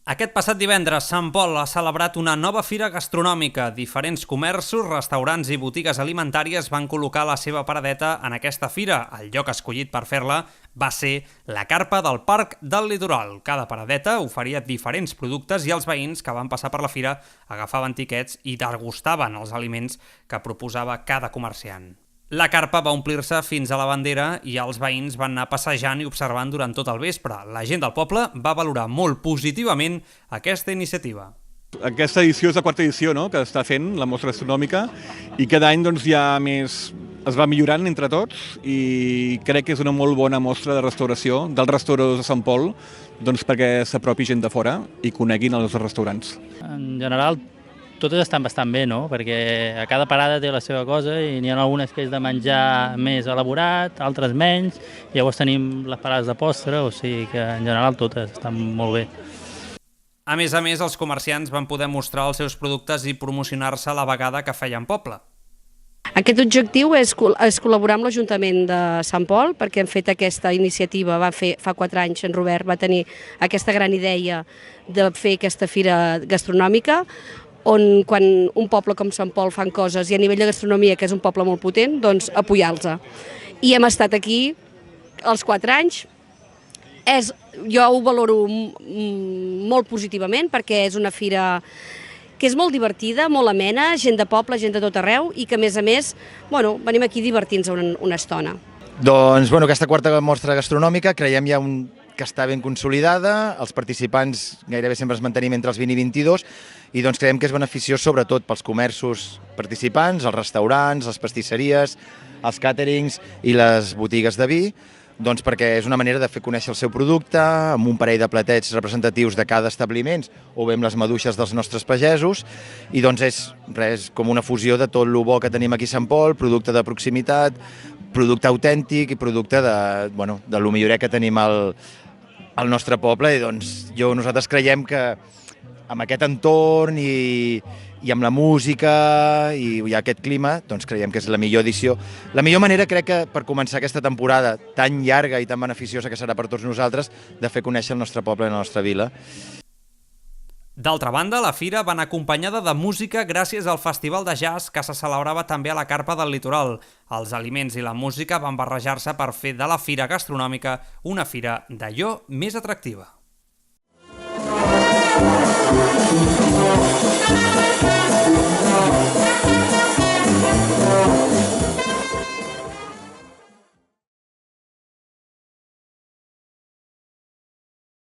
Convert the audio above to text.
Aquest passat divendres, Sant Pol ha celebrat una nova fira gastronòmica. Diferents comerços, restaurants i botigues alimentàries van col·locar la seva paradeta en aquesta fira. El lloc escollit per fer-la va ser la carpa del Parc del Litoral. Cada paradeta oferia diferents productes i els veïns que van passar per la fira agafaven tiquets i degustaven els aliments que proposava cada comerciant. La carpa va omplir-se fins a la bandera i els veïns van anar passejant i observant durant tot el vespre. La gent del poble va valorar molt positivament aquesta iniciativa. Aquesta edició és la quarta edició, no?, que està fent la mostra gastronòmica i cada any ja més es va millorant entre tots i crec que és una molt bona mostra de restauració dels restauradors de Sant Pol perquè s'apropi gent de fora i coneguin els restaurants. En general, totes estan bastant bé, no? Perquè a cada parada té la seva cosa i n'hi ha algunes que és de menjar més elaborat, altres menys, llavors tenim les parades de postre, o sigui que en general totes estan molt bé. A més, els comerciants van poder mostrar els seus productes i promocionar-se a la vegada que feien poble. Aquest objectiu és col·laborar amb l'Ajuntament de Sant Pol, perquè hem fet aquesta iniciativa, fa 4 anys en Robert va tenir aquesta gran idea de fer aquesta fira gastronòmica, on quan un poble com Sant Pol fan coses i a nivell de gastronomia, que és un poble molt potent, doncs apoyar-los. I hem estat aquí els 4 anys. Jo ho valoro molt positivament perquè és una fira que és molt divertida, molt amena, gent de poble, gent de tot arreu i que a més, venim aquí divertint-nos una estona. Doncs aquesta quarta mostra gastronòmica creiem ja que està ben consolidada, els participants gairebé sempre es mantenim entre els 20 i 22 i doncs creiem que és beneficiós sobretot pels comerços participants, els restaurants, les pastisseries, els càterings i les botigues de vi, perquè és una manera de fer conèixer el seu producte amb un parell de platets representatius de cada establiment o bé amb les maduixes dels nostres pagesos i és com una fusió de tot el bo que tenim aquí a Sant Pol, producte de proximitat, producte autèntic i producte de lo milloret que tenim al nostre poble i nosaltres creiem que amb aquest entorn i amb la música i aquest clima, creiem que és la millor edició. La millor manera, crec que, per començar aquesta temporada tan llarga i tan beneficiosa que serà per tots nosaltres, de fer conèixer el nostre poble i la nostra vila. D'altra banda, la fira va anar acompanyada de música gràcies al Festival de Jazz que se celebrava també a la Carpa del Litoral. Els aliments i la música van barrejar-se per fer de la fira gastronòmica una fira d'allò més atractiva.